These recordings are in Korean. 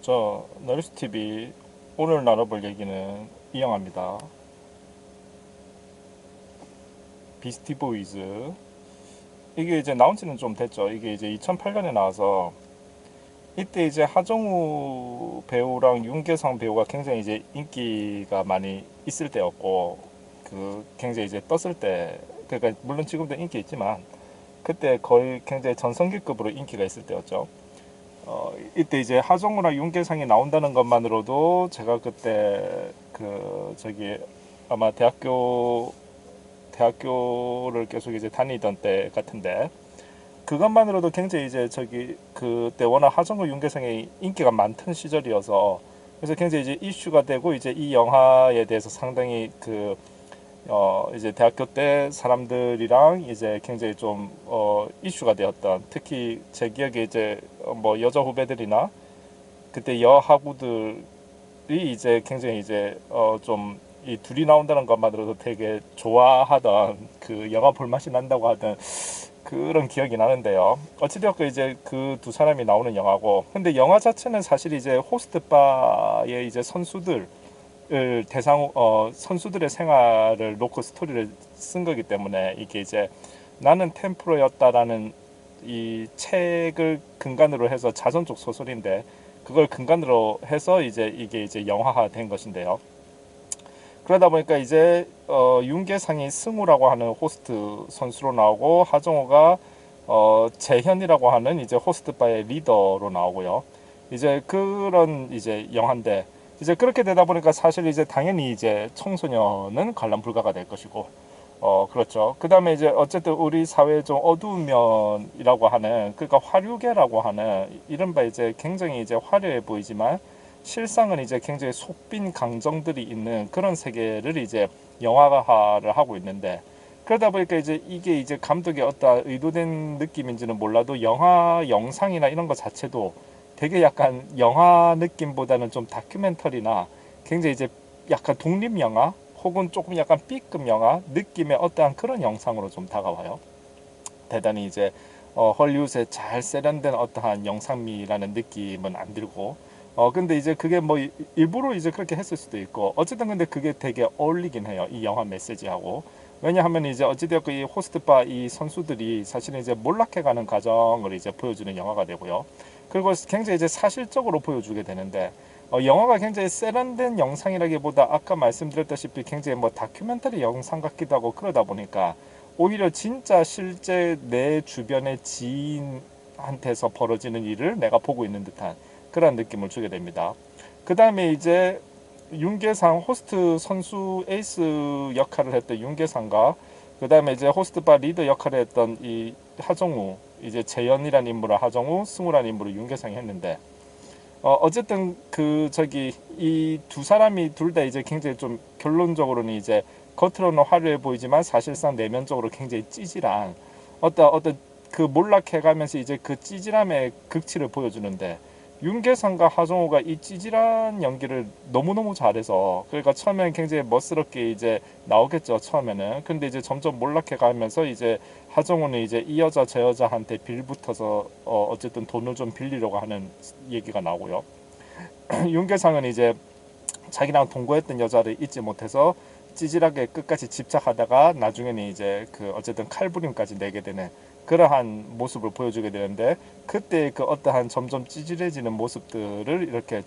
저 너리스TV 오늘 나눠볼 얘기는 이 영화입니다. 비스티 보이즈. 이게 이제 나온 지는 좀 됐죠. 이게 이제 2008년에 나와서 이때 이제 하정우 배우랑 윤계상 배우가 굉장히 이제 인기가 많이 있을 때였고, 굉장히 이제 떴을 때, 그러니까 물론 지금도 인기 있지만 그때 거의 굉장히 전성기급으로 인기가 있을 때였죠. 이때 이제 하정우랑 윤계상이 나온다는 것만으로도 제가 그때 아마 대학교를 계속 이제 다니던 때 같은데, 그것만으로도 굉장히 이제 그때 워낙 하정우 윤계상이 인기가 많던 시절이어서, 그래서 굉장히 이제 이슈가 되고, 이제 이 영화에 대해서 상당히 이제 대학교 때 사람들이랑 이제 굉장히 좀 이슈가 되었던, 특히 제 기억에 이제 뭐 여자 후배들이나 그때 여하구들이 이제 굉장히 이제 좀 이 둘이 나온다는 것만으로도 되게 좋아하던, 그 영화 볼맛이 난다고 하던 그런 기억이 나는데요. 어찌되었건 이제 그 두 사람이 나오는 영화고, 근데 영화 자체는 사실 이제 호스트바의 이제 선수들 선수들의 생활을 놓고 스토리를 쓴 거기 때문에, 이게 이제 나는 템프로였다라는 이 책을 근간으로 해서 자전적 소설인데, 그걸 근간으로 해서 이제 이게 이제 영화화 된 것인데요. 그러다 보니까 이제 윤계상이 승우라고 하는 호스트 선수로 나오고, 하정우가 재현이라고 하는 이제 호스트바의 리더로 나오고요. 이제 그런 이제 영화인데, 이제 그렇게 되다 보니까 사실 이제 당연히 이제 청소년은 관람 불가가 될 것이고, 그렇죠. 그 다음에 이제 어쨌든 우리 사회의 좀 어두운 면이라고 하는, 그러니까 화류계라고 하는, 이른바 이제 굉장히 이제 화려해 보이지만 실상은 이제 굉장히 속빈 감정들이 있는 그런 세계를 이제 영화화를 하고 있는데, 그러다 보니까 이제 이게 이제 감독의 어떤 의도된 느낌인지는 몰라도 영화 영상이나 이런 것 자체도 되게 약간 영화 느낌보다는 좀 다큐멘터리나, 굉장히 이제 약간 독립 영화 혹은 조금 약간 B급 영화 느낌의 어떠한 그런 영상으로 좀 다가와요. 대단히 이제 헐리우드에 잘 세련된 어떠한 영상미라는 느낌은 안 들고, 근데 이제 그게 뭐 일부러 이제 그렇게 했을 수도 있고, 어쨌든 근데 그게 되게 어울리긴 해요, 이 영화 메시지하고. 왜냐하면 이제 어찌되었고 이 호스트바 이 선수들이 사실은 이제 몰락해가는 과정을 이제 보여주는 영화가 되고요. 그리고 굉장히 이제 사실적으로 보여주게 되는데, 영화가 굉장히 세련된 영상이라기보다 아까 말씀드렸다시피 굉장히 뭐 다큐멘터리 영상 같기도 하고, 그러다 보니까 오히려 진짜 실제 내 주변의 지인한테서 벌어지는 일을 내가 보고 있는 듯한 그런 느낌을 주게 됩니다. 그 다음에 이제 윤계상 호스트 선수 에이스 역할을 했던 윤계상과, 그 다음에 이제 호스트바 리더 역할을 했던 이 하정우, 이제 재현이라는 인물을 하정우, 승우라는 인물을 윤계상이 했는데, 어쨌든 이 두 사람이 둘 다 이제 굉장히 좀 결론적으로는 이제 겉으로는 화려해 보이지만 사실상 내면적으로 굉장히 찌질한 어떤 그 몰락해가면서 이제 그 찌질함의 극치를 보여주는데, 윤계상과 하정우가 이 찌질한 연기를 너무너무 잘해서, 그러니까 처음에는 굉장히 멋스럽게 이제 나오겠죠, 처음에는. 근데 이제 점점 몰락해가면서 이제 하정우는 이제 이 여자 저 여자한테 빌붙어서 어쨌든 돈을 좀 빌리려고 하는 얘기가 나오고요. 윤계상은 이제 자기랑 동거했던 여자를 잊지 못해서 찌질하게 끝까지 집착하다가 나중에는 이제 어쨌든 칼부림까지 내게 되는 그러한 모습을 보여주게 되는데, 그때 그 어떠한 점점 찌질해지는 모습들을 이렇게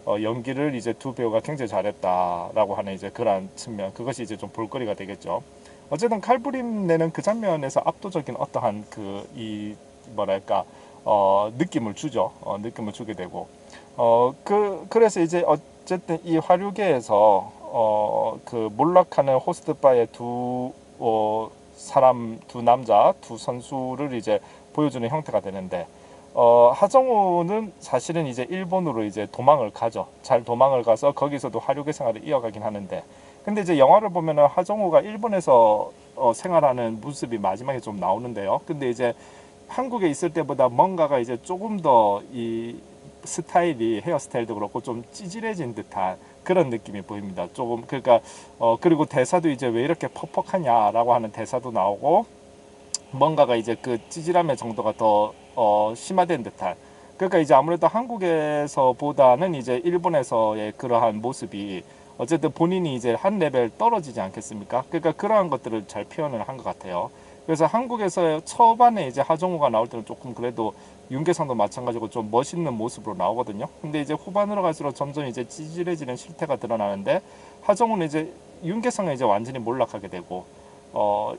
연기를 이제 두 배우가 굉장히 잘했다라고 하는 이제 그러한 측면, 그것이 이제 좀 볼거리가 되겠죠. 어쨌든 칼부림 내는 그 장면에서 압도적인 어떠한 이 뭐랄까 느낌을 주죠. 느낌을 주게 되고, 그래서 이제 어쨌든 이 화류계에서 몰락하는 호스트바의 두 남자 두 선수를 이제 보여주는 형태가 되는데, 하정우는 사실은 이제 일본으로 이제 도망을 가죠. 잘 도망을 가서 거기서도 화류계 생활을 이어가긴 하는데, 근데 이제 영화를 보면은 하정우가 일본에서 생활하는 모습이 마지막에 좀 나오는데요. 근데 이제 한국에 있을 때보다 뭔가가 이제 조금 더 이 스타일이, 헤어스타일도 그렇고 좀 찌질해진 듯한 그런 느낌이 보입니다. 조금, 그러니까 그리고 대사도 이제 왜 이렇게 퍽퍽하냐라고 하는 대사도 나오고, 뭔가가 이제 그 찌질함의 정도가 더 심화된 듯한, 그러니까 이제 아무래도 한국에서보다는 이제 일본에서의 그러한 모습이 어쨌든 본인이 이제 한 레벨 떨어지지 않겠습니까? 그러니까 그러한 것들을 잘 표현을 한 것 같아요. 그래서 한국에서 초반에 이제 하정우가 나올 때는 조금 그래도 윤계상도 마찬가지고 좀 멋있는 모습으로 나오거든요. 근데 이제 후반으로 갈수록 점점 이제 찌질해지는 실태가 드러나는데 하정우는 이제 윤계상은 이제 완전히 몰락하게 되고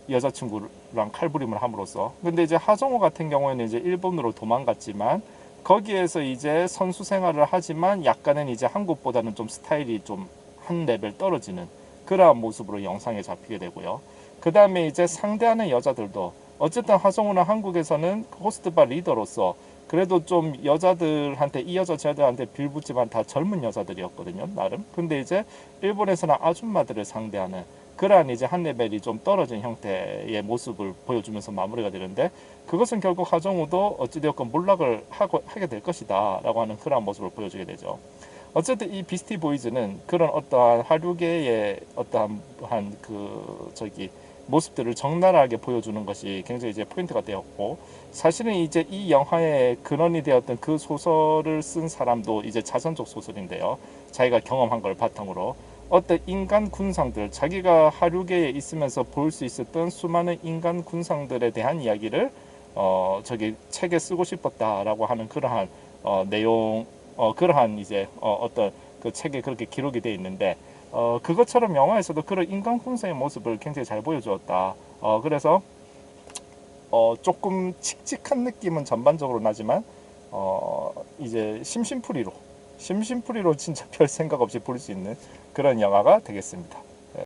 여자친구랑 칼부림을 함으로써. 근데 이제 하정우 같은 경우에는 이제 일본으로 도망갔지만 거기에서 이제 선수 생활을 하지만 약간은 이제 한국보다는 좀 스타일이 좀 한 레벨 떨어지는 그러한 모습으로 영상에 잡히게 되고요. 그 다음에 이제 상대하는 여자들도 어쨌든 하정우는 한국에서는 호스트바 리더로서 그래도 좀 여자들한테 이 여자 저 여자한테 빌붙지만 다 젊은 여자들이었거든요, 나름. 근데 이제 일본에서는 아줌마들을 상대하는 그러한 이제 한 레벨이 좀 떨어진 형태의 모습을 보여주면서 마무리가 되는데, 그것은 결국 하정우도 어찌되었건 몰락을 하게 될 것이다 라고 하는 그러한 모습을 보여주게 되죠. 어쨌든 이 비스티 보이즈는 그런 어떠한 하류계의 어떠한 모습들을 적나라하게 보여주는 것이 굉장히 이제 포인트가 되었고, 사실은 이제 이 영화의 근원이 되었던 그 소설을 쓴 사람도 이제 자전적 소설인데요. 자기가 경험한 걸 바탕으로 어떤 인간 군상들, 자기가 하류계에 있으면서 볼 수 있었던 수많은 인간 군상들에 대한 이야기를 저기 책에 쓰고 싶었다라고 하는 그러한 내용, 그러한 이제 어떤 그 책에 그렇게 기록이 되어 있는데, 그것처럼 영화에서도 그런 인간 군상의 모습을 굉장히 잘 보여주었다. 그래서 조금 칙칙한 느낌은 전반적으로 나지만 이제 심심풀이로 진짜 별 생각 없이 볼 수 있는 그런 영화가 되겠습니다.